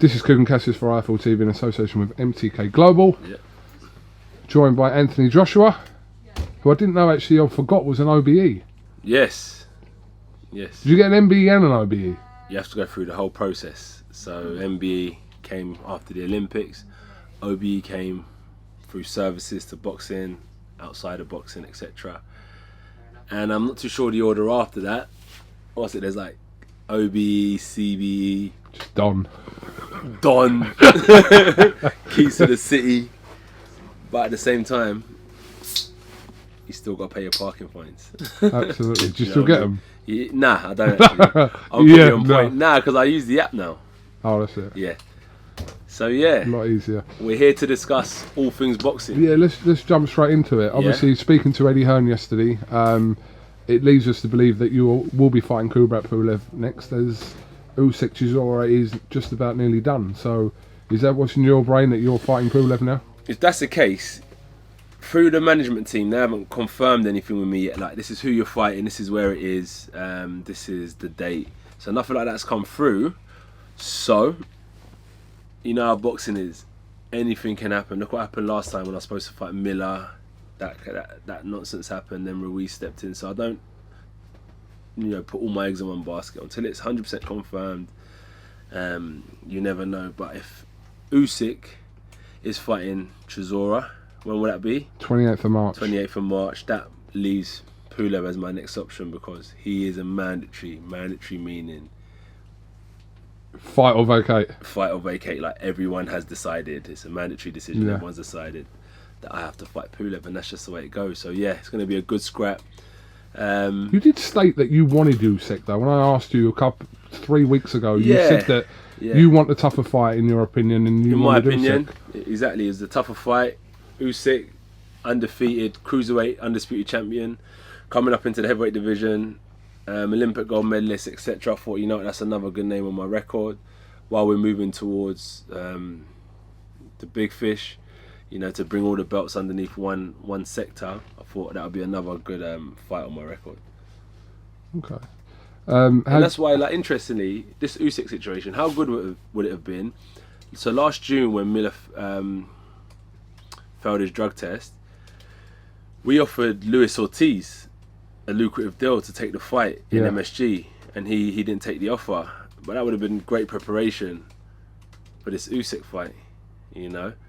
This is KUGAN CASSIUS for IFL TV in association with MTK Global. Yeah. Joined by Anthony Joshua, who I didn't know actually I forgot was an OBE. Yes. Yes. Did you get an MBE and an OBE? You have to go through the whole process. So MBE came after the Olympics. OBE came through services to boxing, outside of boxing, etc. And I'm not too sure the order after that. What's it? There's like OBE, CBE, Just Don. Keys to the city. But at the same time, you still got to pay your parking fines. Absolutely. Do you still get them? Yeah, nah, I don't actually. I'm Yeah, on point. Nah, because I use the app now. Oh, that's it. Yeah. So yeah, A lot easier. we're here to discuss all things boxing. Yeah, let's jump straight into it. Obviously, speaking to Eddie Hearn yesterday, it leads us to believe that you will be fighting Kubrat Pulev next, as Usyk Chisora is just about nearly done. So, is that what's in your brain, that you're fighting Pulev now? If that's the case, through the management team, they haven't confirmed anything with me yet. Like, this is who you're fighting, this is where it is, this is the date. So nothing like that's come through. So, you know how boxing is. Anything can happen. Look what happened last time when I was supposed to fight Miller. That nonsense happened. Then Ruiz stepped in. So I don't, put all my eggs in one basket until it's 100% confirmed. You never know. But if Usyk is fighting Chisora, when will that be? 28th of March. 28th of March. That leaves Pulev as my next option because he is a mandatory. Mandatory meaning Fight or vacate. Fight or vacate. Like, everyone has decided. It's a mandatory decision. Yeah. Everyone's decided that I have to fight Pulev, and that's just the way it goes. So yeah, it's going to be a good scrap. You did state that you wanted Usyk, though. When I asked you 3 weeks ago, you said that you want the tougher fight, in your opinion, and you in my wanted opinion, Usyk. exactly, is the tougher fight. Usyk, undefeated cruiserweight, undisputed champion, coming up into the heavyweight division, Olympic gold medalist, etc. I thought, that's another good name on my record. While we're moving towards the big fish, to bring all the belts underneath one sector, I thought that would be another good fight on my record. Okay. And that's why, like, interestingly, this Usyk situation, how good would it have been? So last June, when Miller failed his drug test, we offered Luis Ortiz a lucrative deal to take the fight in MSG, and he didn't take the offer. But that would have been great preparation for this Usyk fight.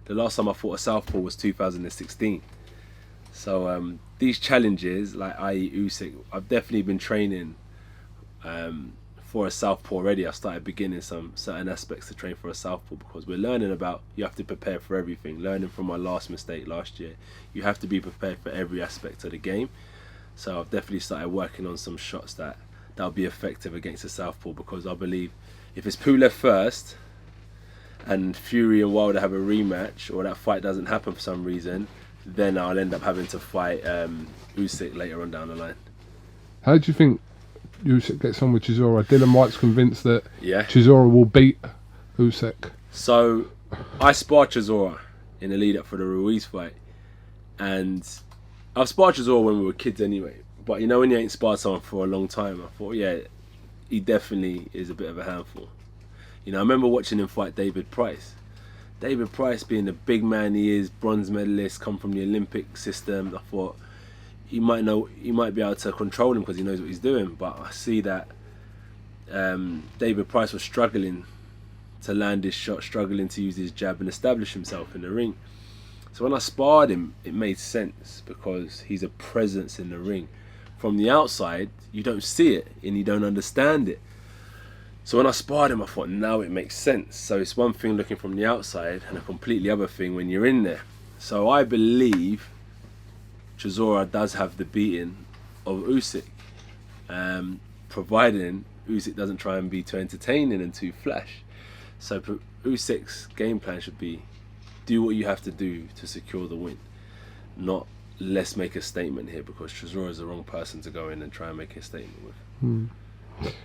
The last time I fought a southpaw was 2016. So these challenges, like i.e. Usyk, I've definitely been training for a southpaw already. I started beginning some certain aspects to train for a southpaw, because we're learning about, you have to prepare for everything. Learning from my last mistake last year, you have to be prepared for every aspect of the game. So I've definitely started working on some shots that'll be effective against a southpaw, because I believe if it's Pulev first and Fury and Wilder have a rematch, or that fight doesn't happen for some reason, then I'll end up having to fight Usyk later on down the line. How do you think Usyk gets on with Chisora? Dylan Whyte's convinced that Yeah. Chisora will beat Usyk. So I sparred Chisora in the lead up for the Ruiz fight, and I've sparred Chisora when we were kids anyway. But when you ain't sparred someone for a long time, I thought, yeah, he definitely is a bit of a handful. I remember watching him fight David Price. David Price, being the big man he is, bronze medalist, come from the Olympic system, I thought he might be able to control him because he knows what he's doing. But I see that David Price was struggling to land his shot, struggling to use his jab and establish himself in the ring. So when I sparred him, it made sense, because he's a presence in the ring. From the outside, you don't see it and you don't understand it. So when I sparred him, I thought, now it makes sense. So it's one thing looking from the outside and a completely other thing when you're in there. So I believe Chisora does have the beating of Usyk, providing Usyk doesn't try and be too entertaining and too flash. So Usyk's game plan should be, do what you have to do to secure the win, not let's make a statement here, because Chisora is the wrong person to go in and try and make a statement with.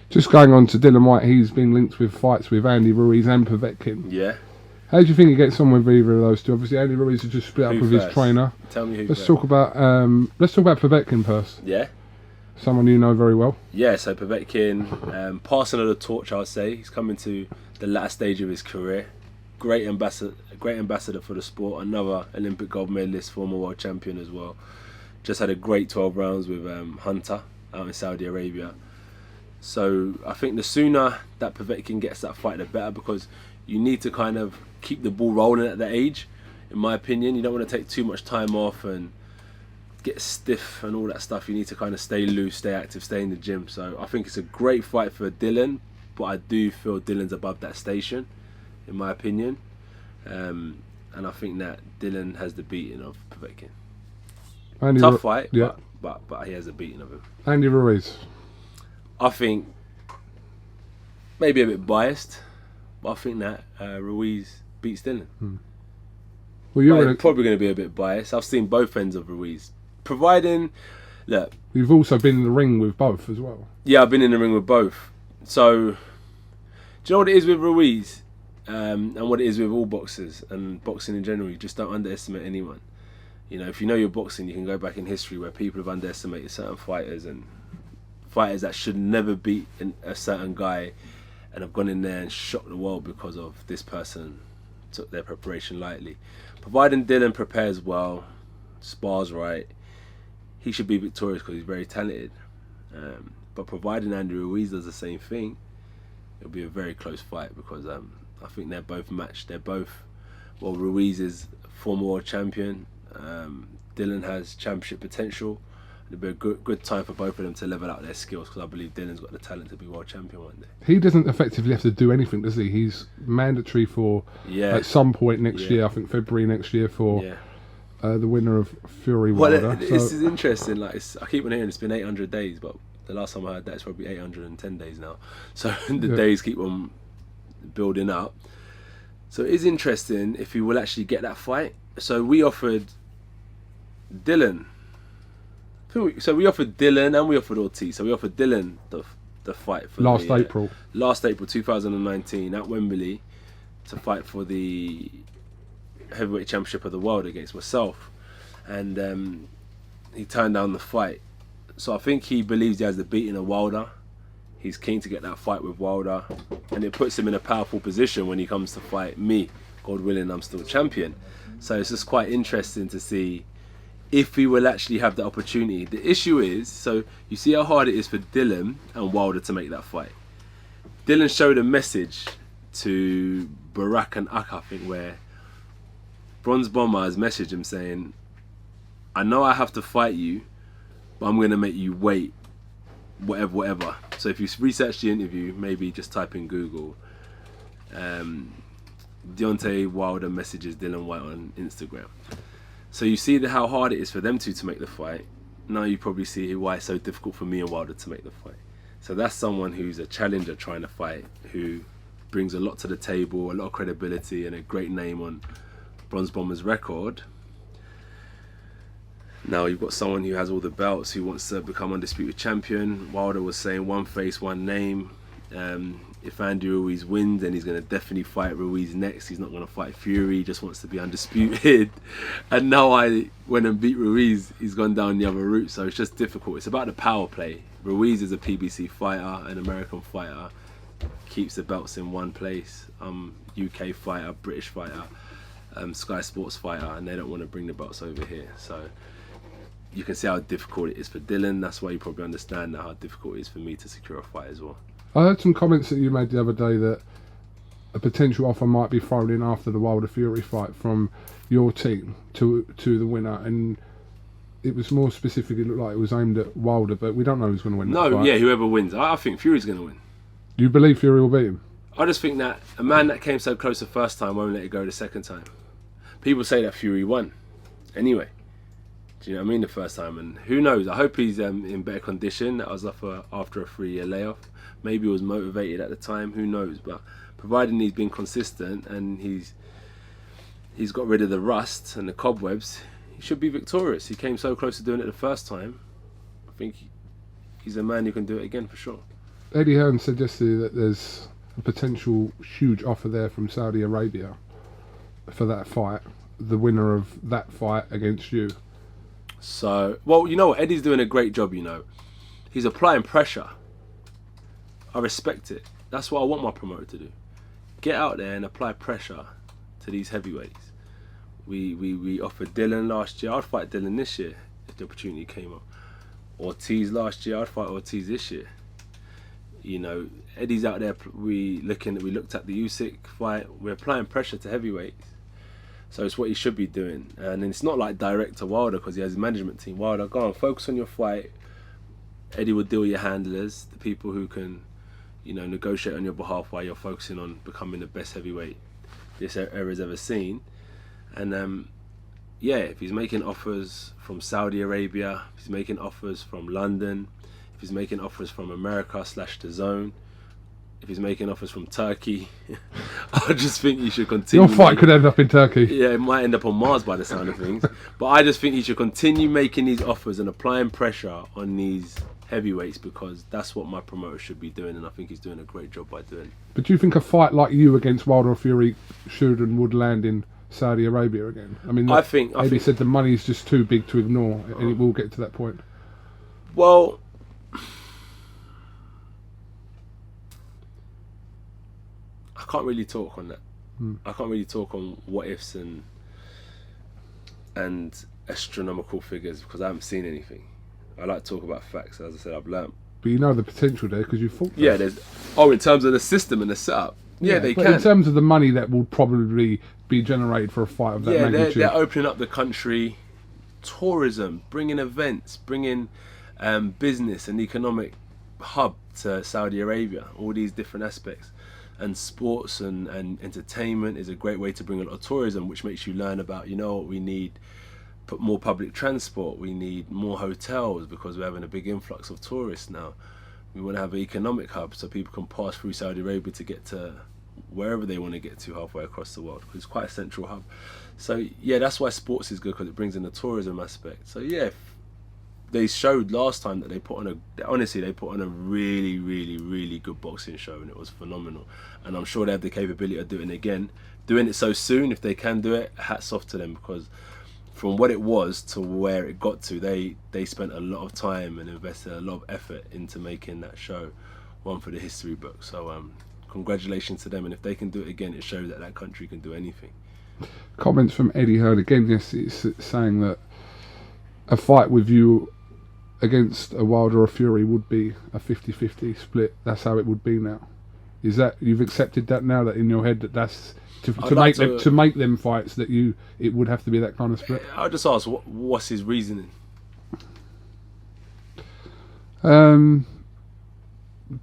Just going on to Dylan Whyte, he's been linked with fights with Andy Ruiz and Povetkin. Yeah. How do you think he gets on with either of those two? Obviously, Andy Ruiz has just split up with his trainer. Tell me who. Let's talk about Povetkin first. Yeah. Someone you know very well. Yeah. So Povetkin, passing of the torch, I would say. He's coming to the latter stage of his career. Great ambassador for the sport. Another Olympic gold medalist, former world champion as well. Just had a great 12 rounds with Hunter out in Saudi Arabia. So I think the sooner that Povetkin gets that fight, the better, because you need to kind of keep the ball rolling at that age. In my opinion, you don't want to take too much time off and get stiff and all that stuff. You need to kind of stay loose, stay active, stay in the gym. So I think it's a great fight for Dylan, but I do feel Dylan's above that station, in my opinion. And I think that Dylan has the beating of Povetkin. Tough fight, yeah. but he has a beating of him. Andy Ruiz. I think maybe a bit biased, but I think that Ruiz beats Dylan. Well, you're probably going to be a bit biased. I've seen both ends of Ruiz. Providing, look, you've also been in the ring with both as well. Yeah, I've been in the ring with both. So, do you know what it is with Ruiz, and what it is with all boxers and boxing in general? You just don't underestimate anyone. You know, if you know your boxing, you can go back in history where people have underestimated certain fighters and fighters that should never beat a certain guy, and have gone in there and shocked the world because of this person took their preparation lightly. Providing Dylan prepares well, spars right, he should be victorious because he's very talented. But providing Andy Ruiz does the same thing, it'll be a very close fight, because I think they're both matched. They're both, well, Ruiz is former world champion. Dylan has championship potential. It'll be a good time for both of them to level out their skills, because I believe Dylan's got the talent to be world champion one day. He doesn't effectively have to do anything, does he? He's mandatory for at some point next year, I think February next year, for the winner of Fury Wilder. Well, this is interesting. Like, I keep on hearing it's been 800 days, but the last time I heard that it's probably 810 days now. So the days keep on building up. So it is interesting if he will actually get that fight. So we offered Dylan. So we offered Dylan and we offered Ortiz. So we offered Dylan the fight for last April 2019 at Wembley to fight for the heavyweight championship of the world against myself, and he turned down the fight. So I think he believes he has the beating of Wilder. He's keen to get that fight with Wilder, and it puts him in a powerful position when he comes to fight me. God willing, I'm still champion. So it's just quite interesting to see if he will actually have the opportunity. The issue is, so you see how hard it is for Dylan and Wilder to make that fight. Dylan showed a message to Barack and Ak, I think, where Bronze Bomber has messaged him saying, I know I have to fight you, but I'm going to make you wait, whatever. So if you research the interview, maybe just type in Google, Deontay Wilder messages Dylan Whyte on Instagram. So you see how hard it is for them two to make the fight. Now you probably see why it's so difficult for me and Wilder to make the fight. So that's someone who's a challenger trying to fight, who brings a lot to the table, a lot of credibility and a great name on Bronze Bomber's record. Now you've got someone who has all the belts, who wants to become undisputed champion. Wilder was saying one face, one name. If Andy Ruiz wins, then he's going to definitely fight Ruiz next. He's not going to fight Fury. He just wants to be undisputed. And now I went and beat Ruiz. He's gone down the other route. So it's just difficult. It's about the power play. Ruiz is a PBC fighter, an American fighter. Keeps the belts in one place. UK fighter, British fighter, Sky Sports fighter. And they don't want to bring the belts over here. So you can see how difficult it is for Dylan. That's why you probably understand how difficult it is for me to secure a fight as well. I heard some comments that you made the other day that a potential offer might be thrown in after the Wilder Fury fight from your team to the winner, and it was more specifically looked like it was aimed at Wilder, but we don't know who's going to win. No, yeah, whoever wins. I think Fury's going to win. You believe Fury will beat him? I just think that a man that came so close the first time won't let it go the second time. People say that Fury won. Anyway, do you know what I mean? The first time, and who knows? I hope he's in better condition. That was after a 3-year layoff. Maybe he was motivated at the time. Who knows? But providing he's been consistent and he's got rid of the rust and the cobwebs, he should be victorious. He came so close to doing it the first time. I think he's a man who can do it again for sure. Eddie Hearn suggested that there's a potential huge offer there from Saudi Arabia for that fight, the winner of that fight against you. So, well, you know what? Eddie's doing a great job, you know. He's applying pressure. I respect it. That's what I want my promoter to do. get out there and apply pressure to these heavyweights. We offered Dylan last year. I'd fight Dylan this year if the opportunity came up. Ortiz last year. I'd fight Ortiz this year. You know, Eddie's out there. We looked at the Usyk fight. We're applying pressure to heavyweights. So it's what he should be doing. And it's not like direct to Wilder because he has his management team. Wilder, go on, focus on your fight. Eddie will deal with your handlers, the people who can, you know, negotiate on your behalf while you're focusing on becoming the best heavyweight this era's ever seen. And yeah, if he's making offers from Saudi Arabia, if he's making offers from London, if he's making offers from America / the Zone, if he's making offers from Turkey, I just think he should continue. Your fight could end up in Turkey. Yeah, it might end up on Mars by the sound of things. But I just think he should continue making these offers and applying pressure on these heavyweights because that's what my promoter should be doing, and I think he's doing a great job by doing it. But do you think a fight like you against Wilder or Fury should and would land in Saudi Arabia again? I mean, I think said the money's just too big to ignore, and it will get to that point. Well, I can't really talk on that. I can't really talk on what ifs and astronomical figures because I haven't seen anything. I like to talk about facts. As I said, I've learnt. But you know the potential there because you fought. Yeah, there's. Oh, in terms of the system and the setup. Yeah, they but can. In terms of the money that will probably be generated for a fight of that magnitude. Yeah, they're opening up the country, tourism, bringing events, bringing business and economic hub to Saudi Arabia. All these different aspects. And sports and entertainment is a great way to bring a lot of tourism, which makes you learn about, you know what, we need more public transport, we need more hotels because we're having a big influx of tourists now. We want to have an economic hub so people can pass through Saudi Arabia to get to wherever they want to get to halfway across the world because it's quite a central hub. So yeah, that's why sports is good because it brings in the tourism aspect. So yeah, they showed last time that they put on a really, really, really good boxing show and it was phenomenal. And I'm sure they have the capability of doing it again. Doing it so soon, if they can do it, hats off to them because from what it was to where it got to, they spent a lot of time and invested a lot of effort into making that show one for the history book. So congratulations to them, and if they can do it again, it shows that that country can do anything. Comments from Eddie Hearn again yesterday saying that a fight with you against a Wilder or Fury would be a 50-50 split. That's how it would be now. Is that you've accepted that now, that in your head that's to make them fights that it would have to be that kind of split? I'll just ask what's his reasoning. Didn't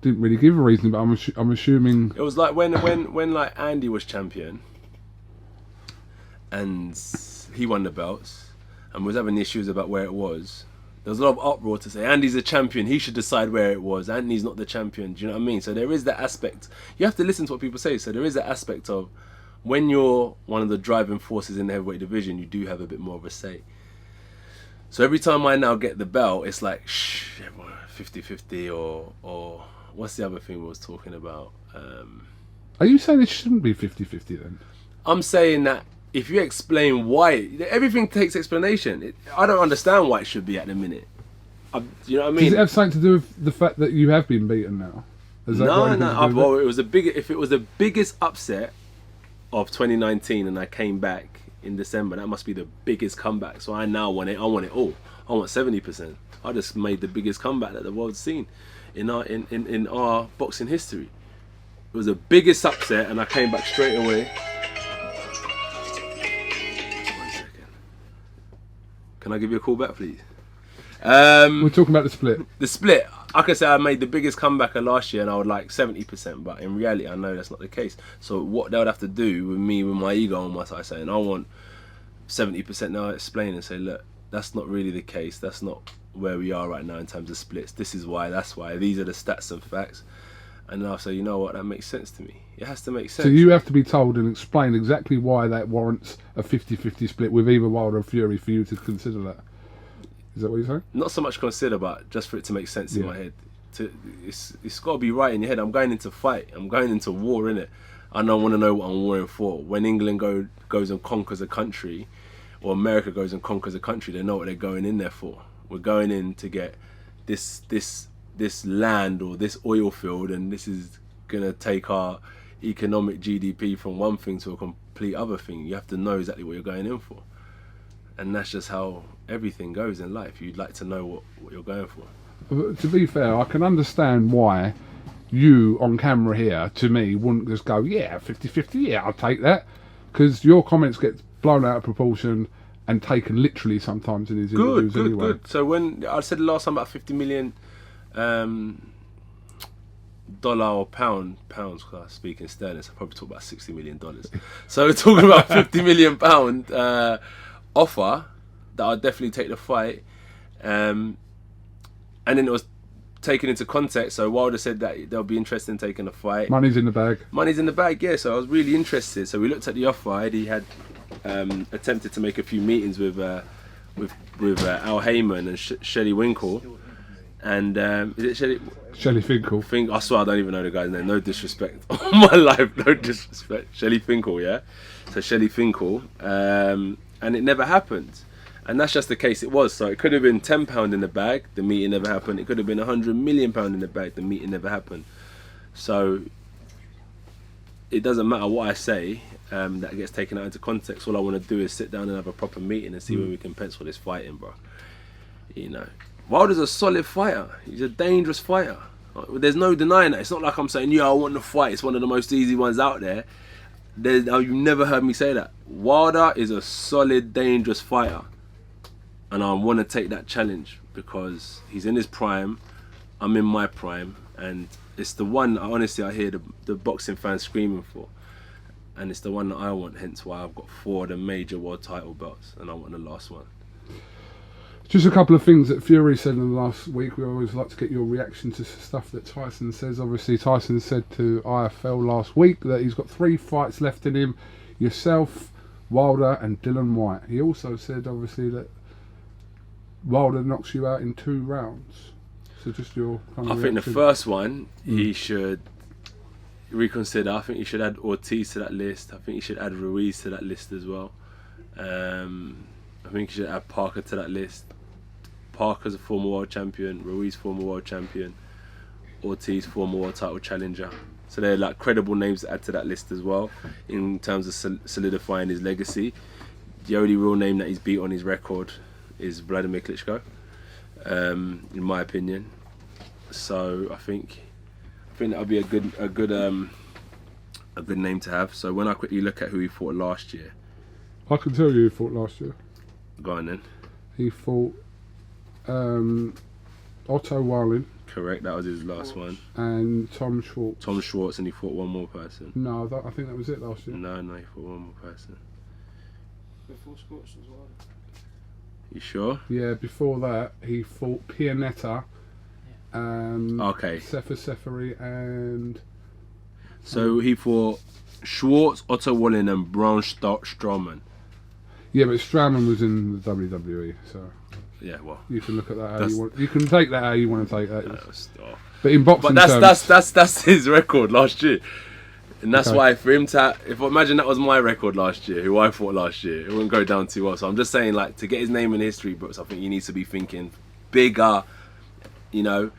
really give a reason, but I'm assuming it was like when like Andy was champion and he won the belts and was having issues about where it was. There was a lot of uproar to say Andy's a champion, he should decide where it was. Andy's not the champion. Do you know what I mean? So there is that aspect. You have to listen to what people say. So there is that aspect of when you're one of the driving forces in the heavyweight division, you do have a bit more of a say. So every time I now get the belt, it's like 50-50 or what's the other thing we was talking about? Are you saying it shouldn't be 50-50 then? I'm saying that if you explain why, everything takes explanation. I don't understand why it should be at the minute. You know what I mean? Does it have something to do with the fact that you have been beaten now? No. Well, it was if it was the biggest upset of 2019 and I came back in December, that must be the biggest comeback. So I now want it. I want it all. I want 70%. I just made the biggest comeback that the world's seen in our boxing history. It was the biggest upset, and I came back straight away. Can I give you a call back, please? We're talking about the split. The split. I could say I made the biggest comeback of last year and I would like 70%, but in reality I know that's not the case. So what they would have to do with me, with my ego on my side, saying I want 70%, now I explain and say, look, that's not really the case. That's not where we are right now in terms of splits. This is why, that's why. These are the stats and facts. And then I'll say, you know what, that makes sense to me. It has to make sense. So you have to be told and explain exactly why that warrants a 50-50 split with either Wilder or Fury for you to consider that. Is that what you're saying? Not so much consider, but just for it to make sense in my head. It's got to be right in your head. I'm going into fight. I'm going into war, innit? I don't want to know what I'm warring for. When England goes and conquers a country, or America goes and conquers a country, they know what they're going in there for. We're going in to get this land or this oil field, and this is gonna take our economic GDP from one thing to a complete other thing. You have to know exactly what you're going in for. And that's just how everything goes in life. You'd like to know what you're going for. But to be fair, I can understand why you on camera here, to me, wouldn't just go, yeah, 50-50, yeah, I'll take that. Because your comments get blown out of proportion and taken literally sometimes in his interviews anyway. Good. So when I said last time about 50 million dollar or pounds, because I speak in sterling, so I probably talk about $60 million. So we're talking about 50 million pound offer that I'd definitely take the fight. And then it was taken into context. So Wilder said that they'll be interested in taking the fight. Money's in the bag. Money's in the bag, yeah. So I was really interested. So we looked at the offer. Eddie had attempted to make a few meetings with Al Heyman and Shelley Winkle. And is it Shelley? Shelley Finkel. I swear I don't even know the guy's name. No disrespect on my life. No disrespect. Shelley Finkel, yeah. So Shelley Finkel, and it never happened. And that's just the case it was. So it could have been £10 in the bag. The meeting never happened. It could have been £100 million in the bag. The meeting never happened. So it doesn't matter what I say. That gets taken out into context. All I want to do is sit down and have a proper meeting and see where we can pencil this fight in, bro. You know. Wilder's a solid fighter. He's a dangerous fighter. There's no denying that. It's not like I'm saying, yeah, I want the fight. It's one of the most easy ones out there. You've never heard me say that. Wilder is a solid, dangerous fighter. And I want to take that challenge because he's in his prime. I'm in my prime. And it's the one, honestly, I hear the boxing fans screaming for. And it's the one that I want, hence why I've got 4 of the major world title belts. And I want the last one. Just a couple of things that Fury said in the last week. We always like to get your reaction to stuff that Tyson says. Obviously, Tyson said to IFL last week that he's got 3 fights left in him. Yourself, Wilder and Dylan Whyte. He also said, obviously, that Wilder knocks you out in 2 rounds. So just your kind of I think the first one, he should reconsider. I think he should add Ortiz to that list. I think he should add Ruiz to that list as well. I think he should add Parker to that list. Parker's a former world champion, Ruiz former world champion, Ortiz former world title challenger. So they're like credible names to add to that list as well in terms of solidifying his legacy. The only real name that he's beat on his record is Vladimir Klitschko, in my opinion. So I think that would be a good name to have. So when I quickly look at who he fought last year, I can tell you who fought last year. Go on then. He fought Otto Warlin. Correct, that was his last one. And Tom Schwartz. Tom Schwartz, and he fought one more person. No, I think that was it last year. No, he fought one more person. Before Schwartz as well. You sure? Yeah, before that he fought Pianetta, okay, Seferi and... So he fought Schwartz, Otto Warlin and Braun Strowman. Yeah, but Strowman was in the WWE, so... Yeah, well, you can look at that how you want. You can take that how you want to take that. But in boxing terms, that's his record last year, and that's why for him to, if imagine that was my record last year, who I fought last year, it wouldn't go down too well. So I'm just saying, like, to get his name in history books, I think he needs to be thinking bigger. You know,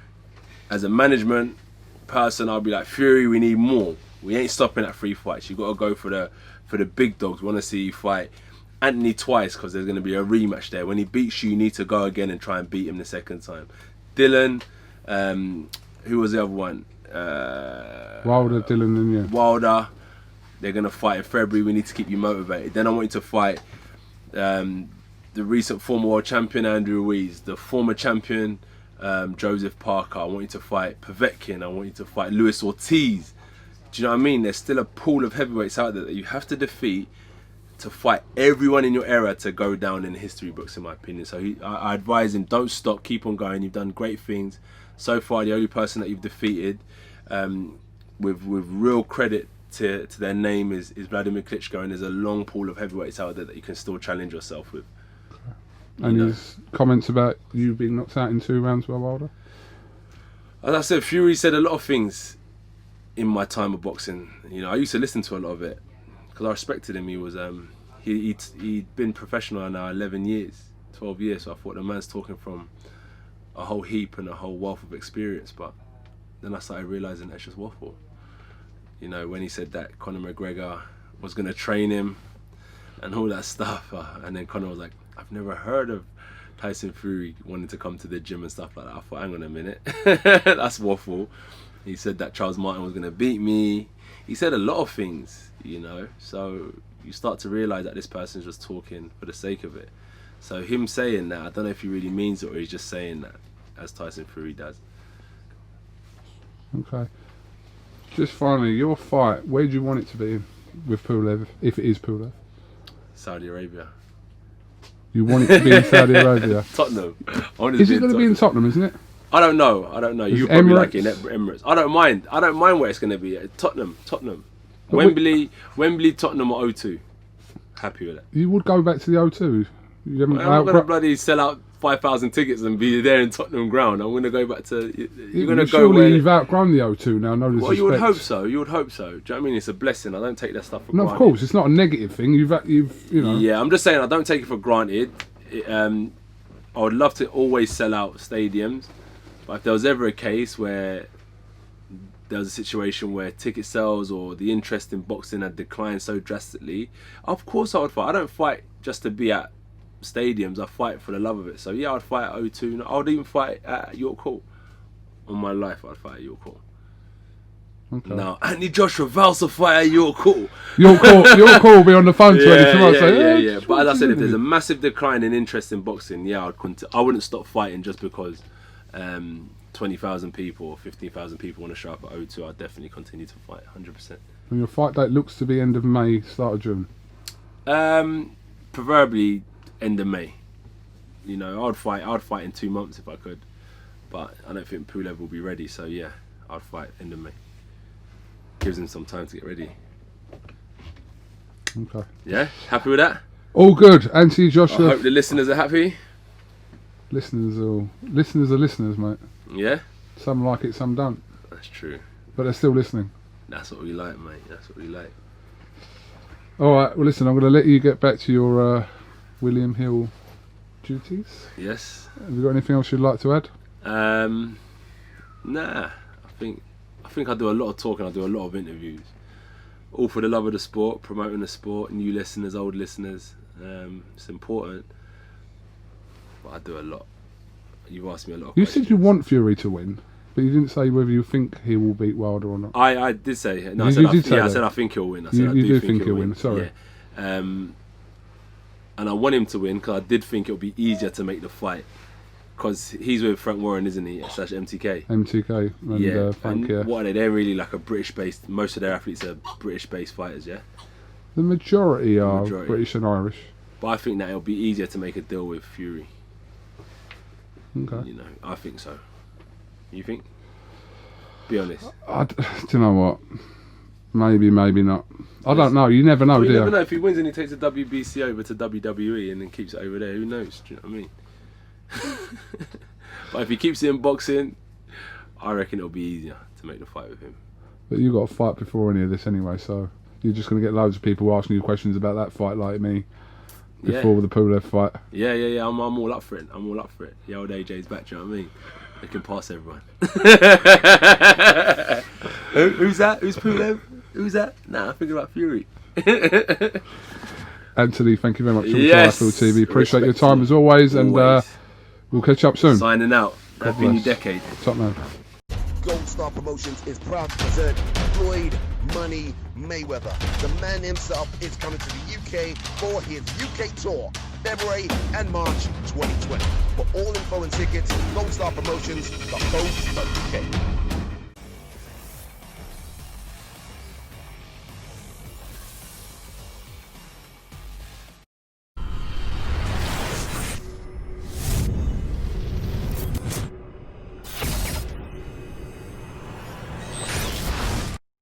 as a management person, I'll be like, Fury, we need more. We ain't stopping at 3 fights. You got to go for the big dogs. We want to see you fight Anthony twice because there's going to be a rematch there. When he beats you, you need to go again and try and beat him the second time. Dylan, who was the other one? Wilder, Dylan, and yeah. Wilder. They're going to fight in February. We need to keep you motivated. Then I want you to fight the recent former world champion Andrew Ruiz, the former champion Joseph Parker. I want you to fight Povetkin. I want you to fight Luis Ortiz. Do you know what I mean? There's still a pool of heavyweights out there that you have to defeat to fight everyone in your era to go down in the history books, in my opinion. So I advise him, don't stop, keep on going. You've done great things. So far, the only person that you've defeated with real credit to their name is Vladimir Klitschko, and there's a long pool of heavyweights out there that you can still challenge yourself with. And his comments about you being knocked out in 2 rounds by Wilder? As I said, Fury said a lot of things in my time of boxing. You know, I used to listen to a lot of it because I respected him. He was he'd been professional now 11 years, 12 years. So I thought the man's talking from a whole heap and a whole wealth of experience. But then I started realizing that's just waffle. You know, when he said that Conor McGregor was going to train him and all that stuff. And then Conor was like, I've never heard of Tyson Fury wanting to come to the gym and stuff like that. I thought, hang on a minute. That's waffle. He said that Charles Martin was going to beat me. He said a lot of things, you know. So you start to realise that this person's just talking for the sake of it. So him saying that, I don't know if he really means it or he's just saying that, as Tyson Fury does. Okay. Just finally, your fight, where do you want it to be with Pulev, if it is Pulev? Saudi Arabia. You want it to be in Saudi Arabia? Tottenham. Is it going to be in Tottenham, isn't it? I don't know. You probably like it in Emirates. I don't mind where it's going to be. Tottenham. But Wembley, Tottenham or O2. Happy with that. You would go back to the O2. You haven't. I'm not going to bloody sell out 5,000 tickets and be there in Tottenham ground. I'm going to go back to. You're going to go surely where. You've outgrown the O2 now. No disrespect. Well, you would hope so. Do you know what I mean? It's a blessing. I don't take that stuff for granted. No, of course, it's not a negative thing. You've you know. Yeah, I'm just saying I don't take it for granted. I would love to always sell out stadiums, but if there was ever a case where there was a situation where ticket sales or the interest in boxing had declined so drastically, of course I would fight. I don't fight just to be at stadiums. I fight for the love of it. So yeah, I'd fight at O2. I would even fight at York Hall. On my life, I'd fight at York Hall. Okay. Now, Anthony Joshua vows to fight at York Hall. Your call will be on the phone to any tomorrow. Yeah. But as I said, if there's a massive decline in interest in boxing, yeah, I wouldn't stop fighting just because 20,000 people or 15,000 people want to show up at O2. I'd definitely continue to fight, 100%. And your fight date looks to be end of May, start of June. Preferably end of May. You know, I'd fight in 2 months if I could, but I don't think Pulev will be ready. So yeah, I'd fight end of May. Gives him some time to get ready. Okay. Yeah, happy with that? All good. Anthony Joshua. I hope the listeners are happy. Listeners are listeners, mate. Yeah? Some like it, some don't. That's true. But they're still listening. That's what we like, mate. That's what we like. Alright, well listen, I'm going to let you get back to your William Hill duties. Yes. Have you got anything else you'd like to add? Nah. I think I do a lot of talking, I do a lot of interviews. All for the love of the sport, promoting the sport, new listeners, old listeners. It's important. But I do a lot. You've asked me a lot of questions. You said you want Fury to win, but you didn't say whether you think he will beat Wilder or not. I did say it. No, I said I think he'll win. I said you I do think he'll win. Sorry. Yeah. And I want him to win because I did think it'll be easier to make the fight. Because he's with Frank Warren, isn't he? / MTK. MTK and Frank, and yeah. What are they? They're really like a British-based. Most of their athletes are British-based fighters, yeah. The majority are British and Irish. But I think that it'll be easier to make a deal with Fury. Okay. You know, I think so. You think? Be honest. Do you know what? Maybe, maybe not. I don't know. You never know, do you? You never know. If he wins and he takes the WBC over to WWE and then keeps it over there, who knows? Do you know what I mean? But if he keeps it in boxing, I reckon it'll be easier to make the fight with him. But you got to fight before any of this anyway, so you're just going to get loads of people asking you questions about that fight like me before the Pulev fight. Yeah. I'm all up for it. The old AJ's back, do you know what I mean? They can pass everyone. Who's that? Who's Pulev? Who's that? Nah, I'm thinking about Fury. Anthony, thank you very much for your time, TV. Appreciate your time as always, and we'll catch up soon. Signing out. Happy new decade. Top man. Gold Star Promotions is proud to present Floyd Money Mayweather. The man himself is coming to the UK for his UK tour, February and March 2020. For all info and tickets, Gold Star Promotions.co.uk.